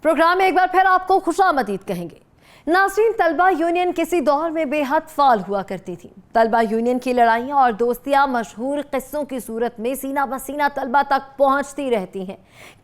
Programme में एक बार फिर आपको खुशामदीद कहेंगे। नाज़रीन, तलबा यूनियन किसी दौर में बेहद फाल हुआ करती थी। तलबा यूनियन की लड़ाइयाँ और दोस्तियाँ मशहूर किस्सों की सूरत में सीना बसीना तलबा तक पहुँचती रहती हैं।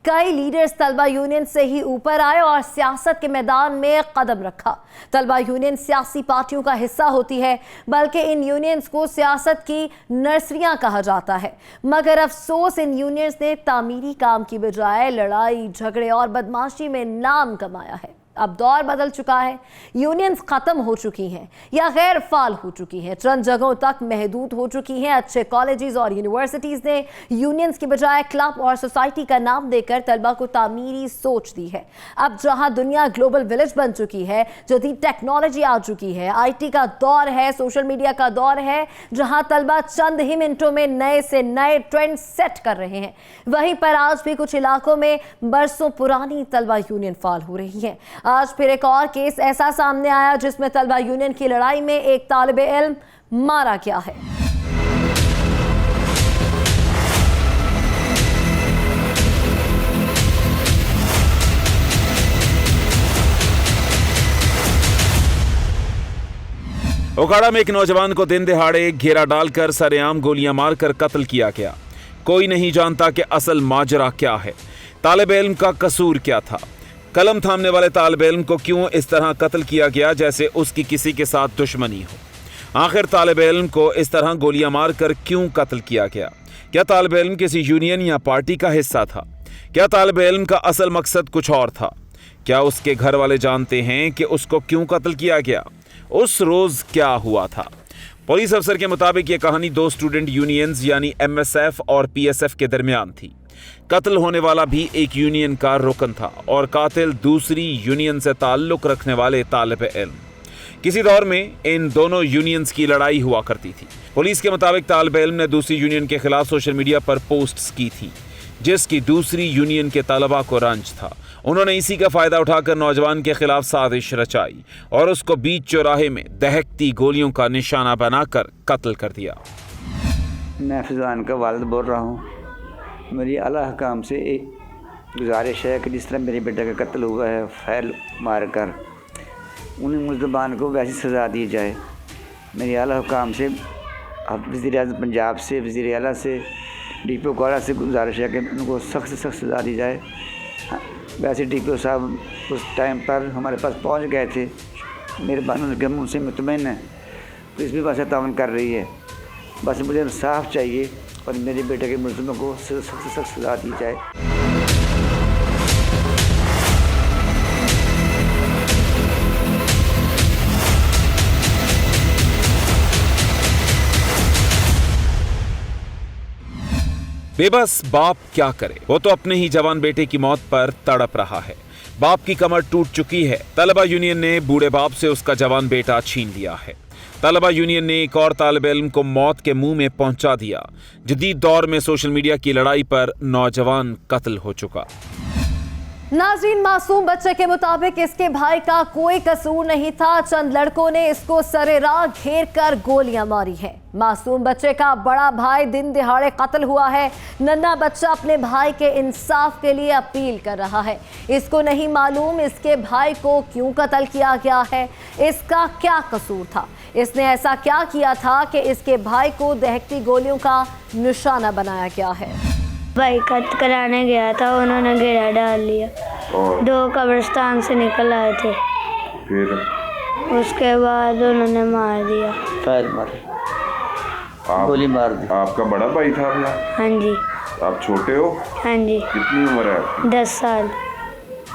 कई लीडर्स तलबा यूनियन से ही ऊपर आए और सियासत के मैदान में कदम रखा। तलबा यूनियन सियासी पार्टियों का हिस्सा होती है, बल्कि इन यूनियंस को सियासत की नर्सरियाँ कहा जाता है। मगर अफसोस, इन यूनियंस ने तामीरी काम की बजाय लड़ाई झगड़े और बदमाशी में नाम कमाया है। अब दौर बदल चुका है, यूनियंस खत्म हो चुकी हैं या गैर फाल हो चुकी हैं, चंद जगहों तक महदूद हो चुकी हैं। अच्छे कॉलेजेस और यूनिवर्सिटीज़ ने यूनियंस की बजाय क्लब और सोसाइटी का नाम देकर तलबा को तामीरी सोच दी है। अब जहां दुनिया ग्लोबल विलेज बन चुकी है, जदीद टेक्नोलॉजी आ चुकी है, IT का दौर है, सोशल मीडिया का दौर है, जहां तलबा चंद ही मिनटों में नए से नए ट्रेंड सेट कर रहे हैं, वहीं पर आज भी कुछ इलाकों में बरसों पुरानी तलबा यूनियन फाल हो रही है। आज फिर एक और केस ऐसा सामने आया जिसमें तलबा यूनियन की लड़ाई में एक तालिबे इल्म मारा गया है। ओकाड़ा में एक नौजवान को दिन दिहाड़े घेरा डालकर सरेआम गोलियां मारकर कत्ल किया गया। कोई नहीं जानता कि असल माजरा क्या है, तालिबे इल्म का कसूर क्या था। कलम थामने वाले तालिबे इल्म को क्यों इस तरह कत्ल किया गया जैसे उसकी किसी के साथ दुश्मनी हो। आखिर तालिबे इल्म को इस तरह गोलियां मारकर क्यों कत्ल किया गया? क्या तालिबे इल्म किसी यूनियन या पार्टी का हिस्सा था? क्या तालिबे इल्म का असल मकसद कुछ और था? क्या उसके घर वाले जानते हैं कि उसको क्यों कत्ल किया गया? उस रोज क्या हुआ था? पुलिस अफसर के मुताबिक यह कहानी दो स्टूडेंट यूनियंस यानी MSF और PSF के दरमियान थी। कत्ल होने वाला भी एक यूनियन का रुकन था और कातिल दूसरी यूनियन से ताल्लुक रखने वाले तालिबे इल्म। किसी दौर में इन दोनों यूनियंस की लड़ाई हुआ करती थी। पुलिस के मुताबिक तालिबे इल्म ने दूसरी यूनियन के खिलाफ सोशल मीडिया पर पोस्ट्स की थी जिसकी दूसरी यूनियन के तलबा को रंज था। उन्होंने इसी का फायदा उठाकर नौजवान के खिलाफ साजिश रचाई और उसको बीच चौराहे में दहकती गोलियों का निशाना बनाकर कत्ल कर दिया। मैं फैज़ान का वालिद बोल रहा हूँ। मेरी आला हकाम से एक गुजारिश है कि जिस तरह मेरे बेटे का कत्ल हुआ है फैल मारकर, उन्हें मुल्ज़मान को वैसी सज़ा दी जाए। मेरी आला हकाम से, वज़ीर-ए-आज़म पंजाब से, वज़ीर आला से, DPO कोड़ा से गुजारिश है कि उनको सख्त से सख्त सज़ा दी जाए। वैसे DPO साहब उस टाइम पर हमारे पास पहुँच गए थे। मेरे बानों के मुँह से मुतमईन है, पुलिस भी वैसे तावन कर रही है। बस मुझे इंसाफ चाहिए और मेरे बेटे के मुल्ज़िमों को सख्त से सख्त सज़ा दी जाए। बेबस बाप क्या करे, वो तो अपने ही जवान बेटे की मौत पर तड़प रहा है। बाप की कमर टूट चुकी है। तलबा यूनियन ने बूढ़े बाप से उसका जवान बेटा छीन लिया है। तलबा यूनियन ने एक और तालिबे इल्म को मौत के मुंह में पहुंचा दिया। जदीद दौर में सोशल मीडिया की लड़ाई पर नौजवान कत्ल हो चुका। नाज़रीन, मासूम बच्चे के मुताबिक इसके भाई का कोई कसूर नहीं था। चंद लड़कों ने इसको सरेराह घेर कर गोलियां मारी हैं। मासूम बच्चे का बड़ा भाई दिन दिहाड़े कत्ल हुआ है। नन्हा बच्चा अपने भाई के इंसाफ के लिए अपील कर रहा है। इसको नहीं मालूम इसके भाई को क्यों कत्ल किया गया है, इसका क्या कसूर था, इसने ऐसा क्या किया था कि इसके भाई को दहकती गोलियों का निशाना बनाया गया है। भाई कत्ल कराने गया था, उन्होंने घेरा डाल लिया और 2 कब्रिस्तान से निकल आए थे। फिर उसके बाद उन्होंने मार दिया, फैल मार, गोली मार दी। आपका बड़ा भाई था अपना? हाँ जी। आप छोटे हो? हाँ जी। कितनी उम्र है आपकी? 10 साल।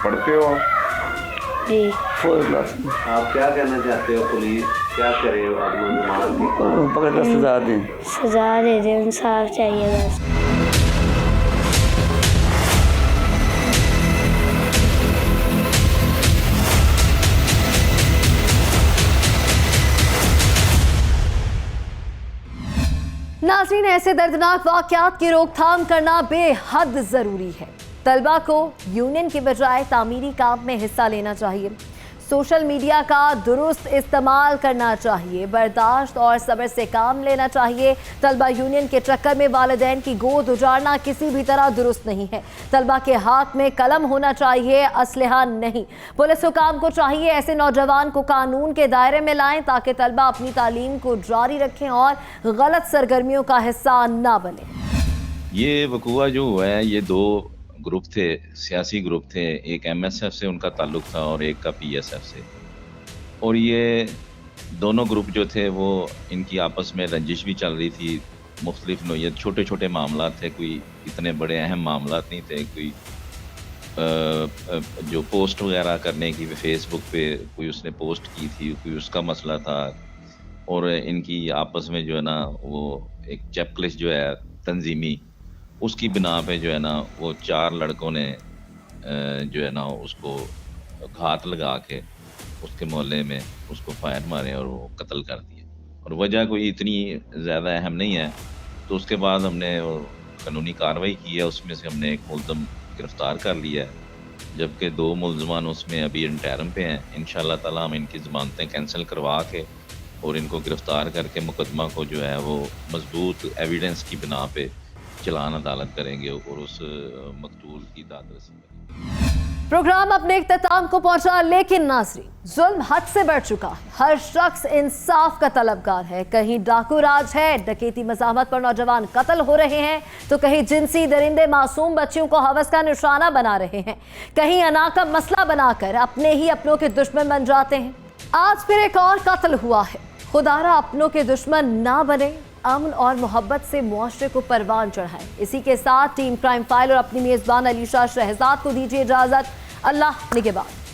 पढ़ते हो आप? जी। 4th क्लास में। आप क्या कहना चाहते हो? पुलिस क्या करे? पकड़ कर सजा दें। सजा दे दें, इंसाफ चाहिए बस। नाज़रीन, ऐसे दर्दनाक वाक़यात की रोकथाम करना बेहद ज़रूरी है। तलबा को यूनियन के बजाय तामीरी काम में हिस्सा लेना चाहिए। सोशल मीडिया का दुरुस्त इस्तेमाल करना चाहिए, बर्दाश्त और सब्र से काम लेना चाहिए। तलबा यूनियन के चक्कर में वालिदैन की गोद उजाड़ना किसी भी तरह दुरुस्त नहीं है। तलबा के हाथ में कलम होना चाहिए, असलहा नहीं। पुलिस हुकाम को चाहिए ऐसे नौजवान को कानून के दायरे में लाएं ताकि तलबा अपनी तालीम को जारी रखें और गलत सरगर्मियों का हिस्सा ना बने। ये वकूआ जो हुआ है, ये दो ग्रुप थे, सियासी ग्रुप थे। एक MSF से उनका ताल्लुक था और एक का PSF से। और ये दोनों ग्रुप जो थे वो इनकी आपस में रंजिश भी चल रही थी। मुख्तलिफ नोयत छोटे छोटे मामला थे, कोई इतने बड़े अहम मामला नहीं थे। कोई जो पोस्ट वगैरह करने की फेसबुक पे कोई उसने पोस्ट की थी, कोई उसका मसला था। और इनकी आपस में जो है ना वो एक चेकलिस्ट जो है तंजीमी, उसकी बिना पे जो है ना वो 4 लड़कों ने जो है ना उसको घात लगा के उसके मोहल्ले में उसको फायर मारे और वो कत्ल कर दिए। और वजह कोई इतनी ज़्यादा अहम नहीं है। तो उसके बाद हमने कानूनी कार्रवाई की है, उसमें से हमने एक मुल्ज़म गिरफ़्तार कर लिया है, जबकि 2 मुल्ज़मान उसमें अभी इंटरम पे हैं। इंशाअल्लाह ताला हम इनकी ज़मानतें कैंसिल करवा के और इनको गिरफ़्तार करके मुकदमा को जो है वो मजबूत एविडेंस की बिना पे चलान अदालत करेंगे और उस मकतूल की दादरसी करेंगे। प्रोग्राम अपने इख्तिताम को पहुंचा, लेकिन नाज़रीन, जुल्म हद से बढ़ चुका है। हर शख्स इंसाफ का तलबगार है। कहीं डाकू राज है, डकैती मज़ाहमत पर नौजवान कत्ल हो रहे हैं, तो कहीं जिनसी दरिंदे मासूम बच्चियों को हवस का निशाना बना रहे हैं। कहीं अना का मसला बनाकर अपने ही अपनों के दुश्मन बन जाते हैं। आज फिर एक और कत्ल हुआ है। खुदारा अपनों के दुश्मन ना बने, अमन और मोहब्बत से मुआशरे को परवान चढ़ाएं। इसी के साथ टीम क्राइम फाइल और अपनी मेज़बान अलीशा शहजाद को दीजिए इजाज़त। अल्लाह निगहबान।